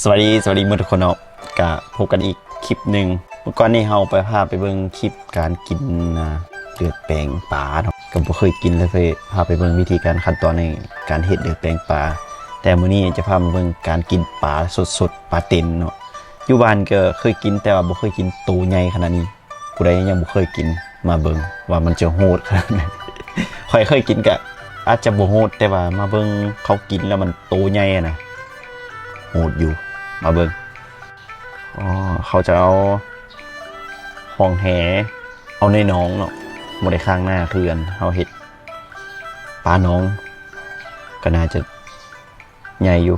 สวัสดีเมื่อทุกคนเนาะกะพบกันอีกคลิปหนึ่งเมื่อก่อนนี้เราพาไปเบิ่งคลิปการกินเลือดแปลงปลาเนาะก็บ่เคยกินเลยเคยพาไปเบิ่งวิธีการขั้นตอนในการเฮ็ดเลือดแปลงปลาแต่มื้อนี้จะพามาเบิ่งการกินปลาสดๆปลาเต็นเนาะอยู่บ้านก็เคยกินแต่ว่าบ่เคยกินตัวใหญ่ขนาดนี้ผู้ใดยังบ่เคยกินมาเบิ่งว่ามันจะโหดขนาดไหนค่อยเคยกินก็อาจจะบ่โหดแต่ว่ามาเบิ่งเขากินแล้วมันตัวใหญ่นะโหดอยู่มาเบิ่งเขาจะเอาห้องแหเอาในน้องเนาะบ่ได้ข้างหน้าคือกันเฮาเฮ็ดปลาน้องก็น่าจะใหญ่อยู่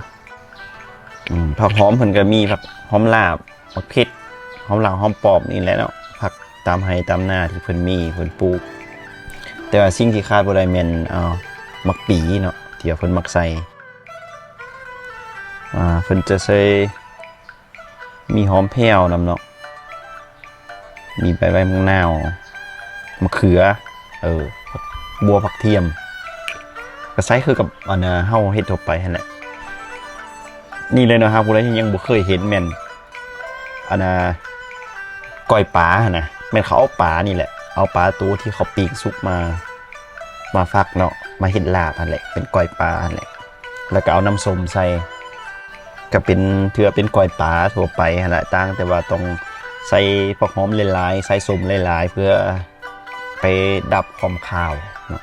ผักหอมเพิ่นก็มีผักหอมลาบผักเผ็ดหอมลาวหอมปอบนี่แหละเนาะผักตามไร่ตามนาที่เพิ่นมีเพิ่นปลูกแต่ว่าสิ่งที่ขาดบ่ได้แม่นมักปีเนาะที่เพิ่นมักใส่เพิ่นจะใส่มีหอมแผ่วนำเนาะมีใบมะนาวมะเขือบัวผักเทียมก็ใช้คือกับเฮาเฮ็ดทั่วไปนั่นแหละนี่เลยเนาะครับผู้ใดที่ยังบ่เคยเห็นแม่นก้อยปลานะแม่นเขาเอาปลานี่แหละเอาปลาตัวที่เขาปีกสุกมาฟักเนาะมาเฮ็ดลาบนั่นแหละเป็นก้อยปลานั่นแหละแล้วก็เอาน้ำส้มใส่ก็เป็นเถื่อเป็นก้อยปลาทั่วไปหั่นแหละต่างแต่ว่าต้องใส่ผักหอมหลายๆใส่ส้มหลายๆเพื่อไปดับความคาวเนาะ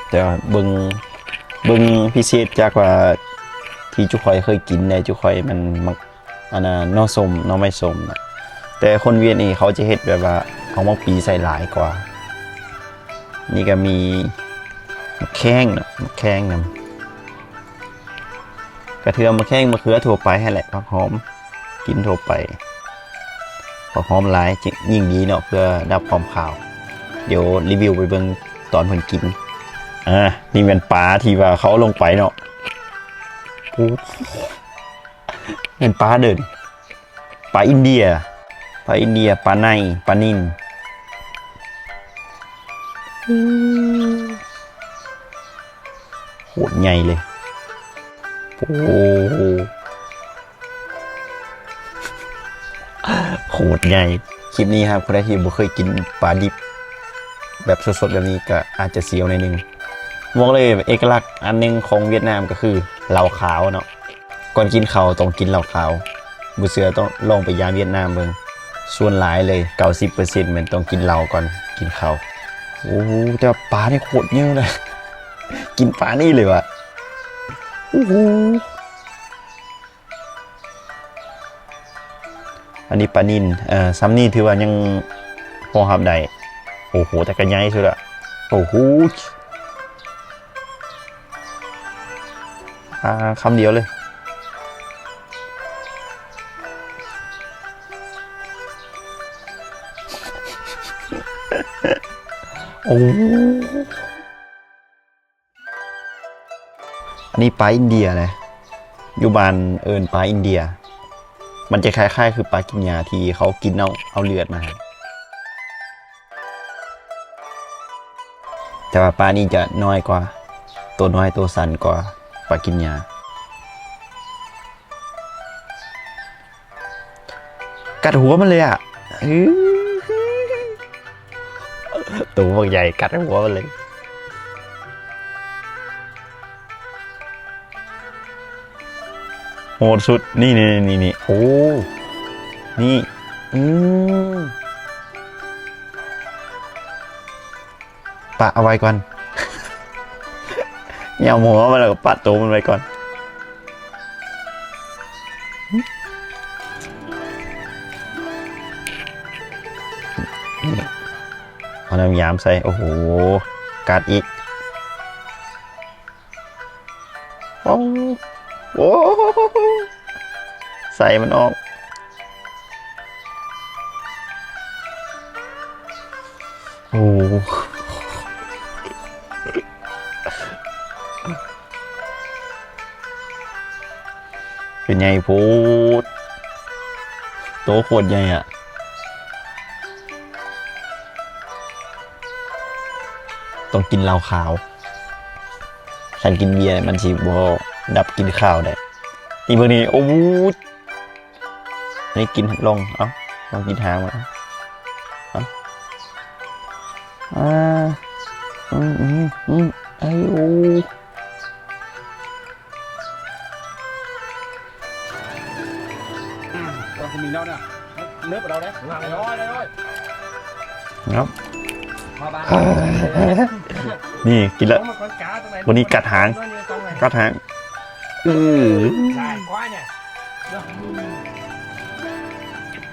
แต่เบิ่งพิเศษจากว่าที่จุข่อยเคยกินในจุข่อยมันมักนอส้มนอไม่ส้มนะแต่คนเวียดนี่เขาจะเฮ็ดแบบว่าเอามะปีใส่หลายกว่านี่ก็มีมะแข้งเนาะมะแข้งนำกระเทียมมะแข้งมะเขือทั่วไปให้แหละผักหอมกินทั่วไปผักหอมหลายยิ่งดีเนาะเพื่อดับความคาวเดี๋ยวรีวิวไปเบิ่งตอนเพิ่นกินนี่เป็นปลาที่ว่าเขาลงไปเนาะเป็นปลาเดินปลาอินเดียปลาในปลานิลโหดใหญ่เลยโอ้โหดใหญ่คลิปนี้ครับคนที่บ่เคยกินปลาดิบแบบสดๆแบบนี้ก็อาจจะเสียวในนึงบอกเลยเอกลักษณ์อันนึงของเวียดนามก็คือเหล้าขาวเนาะก่อนกินข้าวต้องกินเหล้าขาวบ่เชื่อต้องลองไปยามเวียดนามเบิ่งส่วนหลายเลย 90% มันต้องกินเหล้าก่อนกินข้าวโอ้โหแต่ปลานี่โคตรเยอะเลยกินปลานี่เลยว่ะโอ้โหอันนี้ปลานิลซ้ำนี่ถือว่ายังพอรับได้โอ้โหแต่ก็ใหญ่สุดละโอ้โหคำเดียวเลยโอ้อันนี้ปลาอินเดียนะอยู่บ้านปลาอินเดียมันจะคล้ายๆคือปลากินยาที่เขากินเอาเลือดมาแต่ว่าปลานี่จะน้อยกว่าตัวน้อยตัวสั้นกว่าปลากินยากัดหัวมันเลยอ่ะตัวใหญ่กัดหัวมันเลยโหดสุดนี่โอ้นี่ปะเอาไว้ก่อนอย่าหัวมันแล้วปัดตัวมันไว้ก่อนเอาน้ำยามใส่โอ้โหกัดอีกโอ้ใส่มันออกโอ้เป็นไงพูดโตโคตรใหญ่อ่ะต้องกินเหล้าขาวฉันกินเบียร์มันสิบ่ดับกินข้าวได้ อีเบอร์นี้โอ้ยนี่กินลองลองกินหางมาเอาไอ้โอ้เราคุณมีเนาเนี่ยเนื้อเราได้หลังร้อยเลยครับนี่กินแล้ววันนี้กัดหางใช่กว่าเนี่ย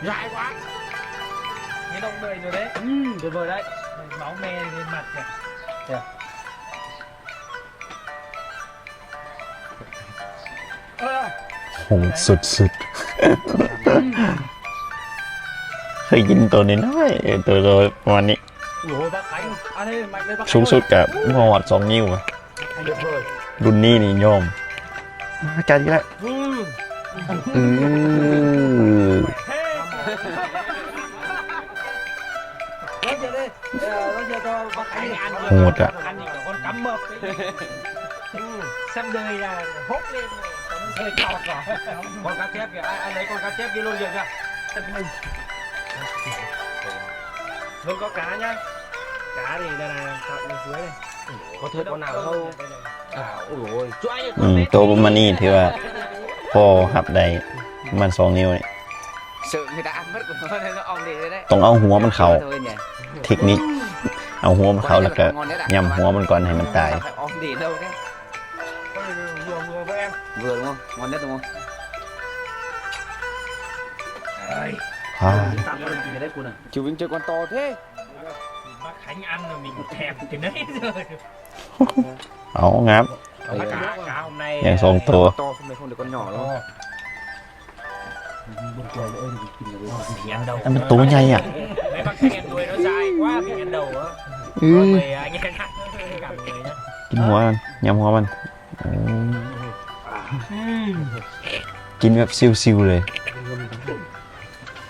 ใหญ่กว่านี่ต้องเบยอยู่đấy được rồi đấy máu me lên mặt kìaโหสุดเคยกินตัวนี้น้อยตัวประมาณนี้สูงสุดกับหอด2 นิ้วรุ่นนี้นี่โยมจัดกันแล้วโหดอ่ะxem đời là hốt lên hơi trọt rồi con cá chép kìa ai lấy con cá chép kia luôn kìa luôn có cá nhá cá thì đây là bên dưới này có thớt con nào không ôi chuỗi ตัวประมาณนี้ถือว่าพอหับได้มัน2 นิ้วนี่ sợ người ta ăn mất của nó ong đi đấy ต้องเอาหัวมันเข้าเทคนิคเอาหัวมันเข้าแล้วก็ยำหัวมันก่อนให้มันตาย ong đi đâu đấy vừa với em vừa đúng không ngon nhất đúng không chú Vinh chơi con to thế bác Khánh ăn rồi mình thèm cái đấy rồi เอางับ cá hôm nay อย่าง2 ตัว to không được con nhỏ đâu ăn đầu มันตัวใหญ่อ่ะ mấy bác Khánh em đuôi nó dài quá mình ăn đầu á về anh em cả người nhá กินหัวมันยำหัวมันกินแบบซิวๆเลย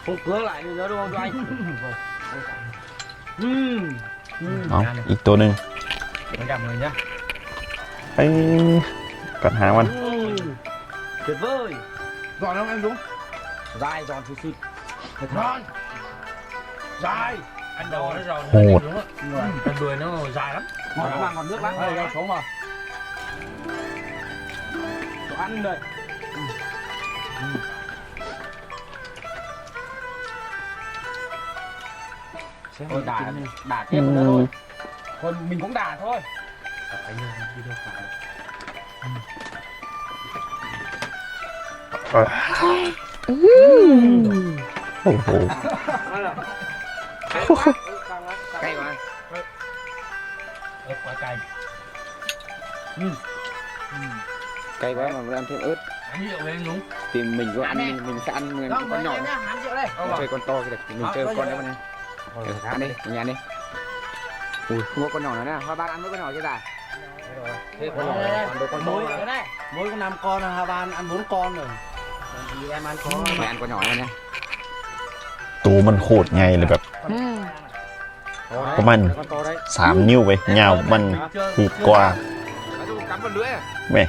phục cứa lại nữa đúng không cho anh เอาอีกตัวหนึ่ง mình gặp người nhá ไปกัดหางมัน tuyệt vời giòn không em đúng dài giòn sụt sụt giòn dài ăn đầu nó giòn Hột. đúng không ăn đuôi nó dài lắm ngọt nước lắm đây sống mà đồ ăn đây thôi đả tiếp nữa thôi còn mình cũng đả thôiโอ้โห cay quá ớt quá cay cay quá mà vẫn ăn thêm ớt ăn rượu lên đúng thì mình có ăn mình sẽ ăn con nhỏ mình chơi con to thì được mình chơi con đấy này ăn đi mình ăn đi ui không có con nhỏ nữa nè hoa ban ăn với con nhỏ chưa ta mỗi con 5 con là Hà Ban ăn 4 con rồi thì em ăn mày ăn con nhỏ này nha ตัวมันโคตรใหญ่เลยแบบประมาณ3 นิ้วไปยาวมันหูกว่า cắm vào lưỡi à แม่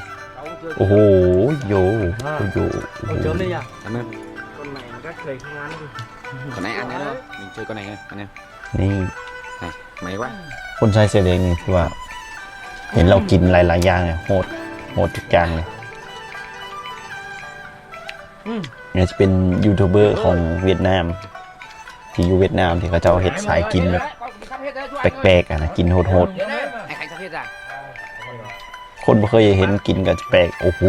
โอ้โหโย chớm đi nhỉ cảm ơn con này các thầy không ăn đi con này ăn đấy thôi mình chơi con này nha anh em นี่ này mày quá คนใช้เสื้อแดงนี่คือว่า เห็นเรากินหลายๆอย่างเนี่ยโหดทุกอย่างเลยเนี่ยจะเป็นยูทูบเบอร์ของเวียดนามที่อยู่เวียดนามที่เขาเจ้าเฮ็ดสายกินแบบแปลกๆอ่ะนะกินโหด anh Khánh sắp hết ra ๆคนบ่เคยเห็นกินก็จะแปลกโอ้โห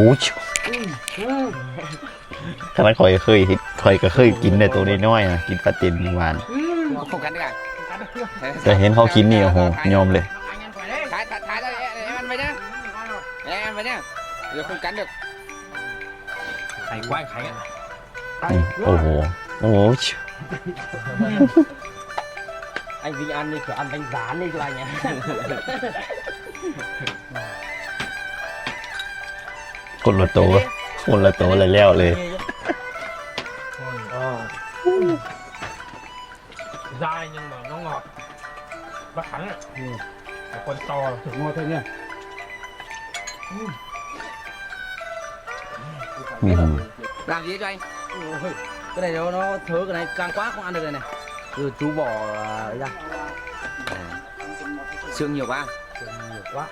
ขนาดข่อยเคยเห็นข่อยก็เคยกินในตัวน้อยๆนะกินปลาเต็มหวาน không cắn được à แต่เห็นเขากินนี่โอ้โหยอมเลย thái ra em ăn với nhá em ăn với nhá giờ không cắn được thầy quá anh Khánh ạ โอ้โห anh Vinh ăn đi kiểu ăn bánh rán đi cho anh nhé คนละตัวเลยแล้วเลย dai nhưng mà nó ngọt bác Khánh ạ con to thực ngon thôi nha มีหง làm gì cho anh Ôi, cái này nó thớ cái này càng quá không ăn được này này. Rồi chú bỏ ra. xương nhiều quá Nhiều quá.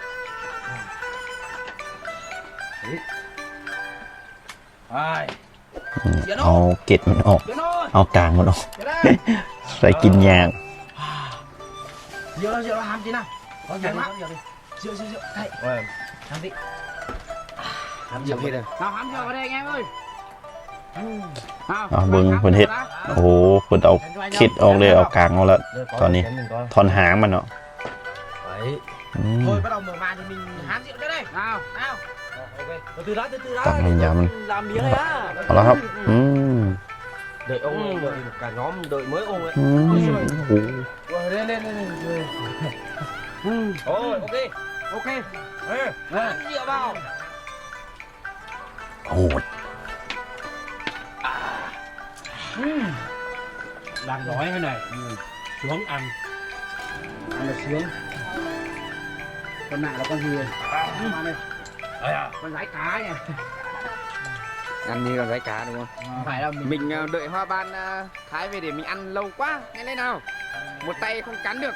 Đấy. Ai. เอาเกล็ดมันออก Tiến ơi. เอากลางมันออก Tiến đây. ใส่กินยาง Rượu hàm chị nào. Có rượu đi. Rượu. Đây. Hàm đi. Hàm nhiều hết rồi Nào hàm rượu vào đây anh em ơi. เอาเบิ่งเพิ่นเฮ็ดโอ้โหเพิ่นเอาเข็ดออกเลยเอากลางเอาละ Con đi. ทอนหางมันเนาะ Đấy. อืม Thôi bắt đầu mở màn thì mình hám rượu cho đây. Nào. Ok. Từ đó. Tặng mình nhà mình. Làm miếng này á. เอาละครับ อืม Đợi ông đợi cả nhóm đợi mới ông ấy. อืมโอ้โห Rồi lên. Rồi ok. Hám rượu vào. โหด Đang nói thế này. Xuống ăn. Ăn là sướng. Con này là con gì? Ăn đây. Con rái cá nha. ăn như con rái cá đúng không Không phải đâu mình đợi hoa ban thái về để mình ăn lâu quá nhanh lên nào một tay không cắn được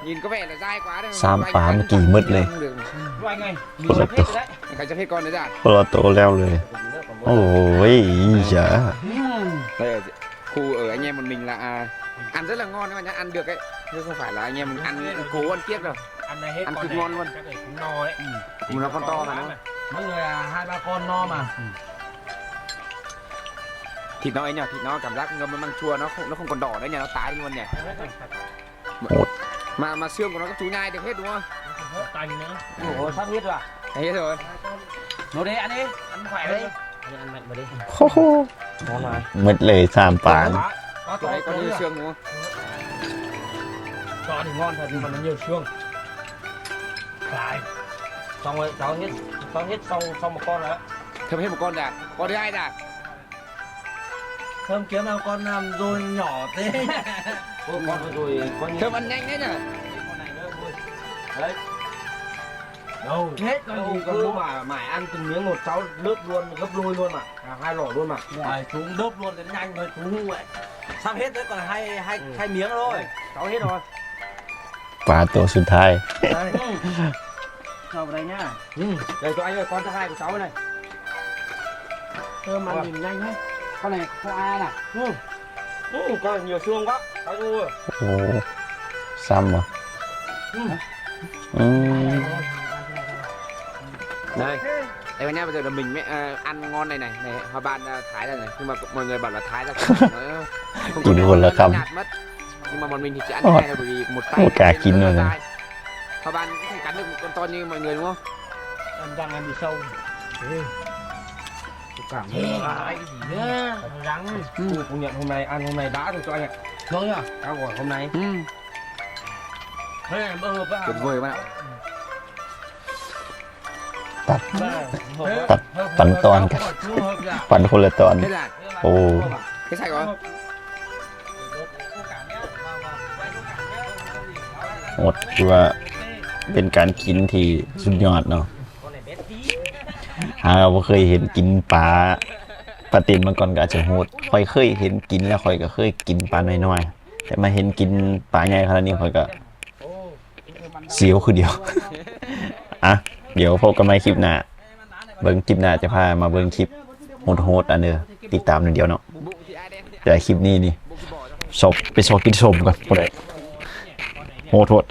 nhìn có vẻ là dai quá đây สามปลาเมื่อกี้มืดเลย không được Rồi anh ơi. Con Mình sắp lật hết rồi đấy.ใครจะให้con đấy ra คนละโตแล้วเลย โอ้ยจ๋า đây ở khu ở anh em một mình là ăn rất là ngon các bạn nhá ăn được ấy chứ không phải là anh em mình ăn cố ăn tiếp đâu Ăn này hết Ăn con cực này. ngon luôn. Chắc là cũng no đấy. Mình nó con to mà nó Mỗi người là 2-3 con no mà. thịt nó ấy nhỉ thịt nó cảm giác ngâm với măng chua nó không còn đỏ đấy nhỉ nó tái luôn nhỉ mà xương của nó các chú nhai được hết đúng không Tành nữa. Ủa sắp hết rồi à? hết rồi Ngồi đây ăn đi. Ăn khỏe đi. Ăn mạnh vào đi. โอ้โห Ngon mà. มืดเลยสามปลา Chỗ đấy có nhiều xương đúng không Chó thì ngon thật nhưng mà nó nhiều xương. Dài. Xong rồi cháu hết xong một con rồi đấy. thơm hết một con ra con thứ hai ra Thơm kiếm nào con làm rồi nhỏ thế. Ôi, con rồi coi như thơm ăn nhanh đấy nhỉ con này nữa thôi. Đấy. Đâu hết con gì con mà mải ăn từng miếng một cháu lớp luôn gấp đôi luôn mà 2 lỏ luôn mà. Chúng đớp luôn đến nhanh thôi chú hung vậy. Sắp hết đấy còn hai miếng thôi. Cháu hết rồi. ปลาตัวสุดท้าย Đây. Cho vào đây nhá. Đây cho anh ơi, con thứ hai của cháu này. Thơm ăn nhìn nhanh đấy. Con này không ai ăn à? Con này nhiều xương quá. Cháu ơi. โอ้ซ้ำเหรออืม đây đây nha bây giờ là mình mới ăn ngon này hoa ban thái ra này nhưng mà mọi người bảo là thái ra nó không Chỉ buồn là không. nhạt mất nhưng mà bọn mình thì chỉ ăn cái này là bởi vì một tay Một cả kín rồi này. dai. Hoa ban cũng không cắn được con to như mọi người đúng không Em răng em bị sâu. Cảm ơn anh gì nữa. Răng. Công nhận hôm nay đã rồi cho anh ạ. Ngon nhá. Tao gọi hôm nay. Thế em hợp với tuyệt vời bạn ạ ตัด ปันตอนกัน ปันคนละตอน thế là โอ้ thế sạch rồi โหดคือว่าเป็นการกินที่สุดยอดเนาะเราบ่เคยเห็นกินปลาตีนมาก่อนก็อาจจะโหดค่อยเคยเห็นกินแล้วค่อยก็เคยกินปลาน้อยๆแต่มาเห็นกินปลาใหญ่ขนาดนี้ค่อยก็เสียวคือเดียว อ่ะเดี๋ยวพบกันใหม่คลิปหน้าเบิ่งคลิปหน้าจะพามาเบิ่งคลิปโหดๆอันเด้อติดตามหนึ่งเดียวเนาะ bụng thì ai đen แต่คลิปนี้นี่ bụng thì bỏ ra ศพไปสอบกินสมก่อนบ่ได้โหด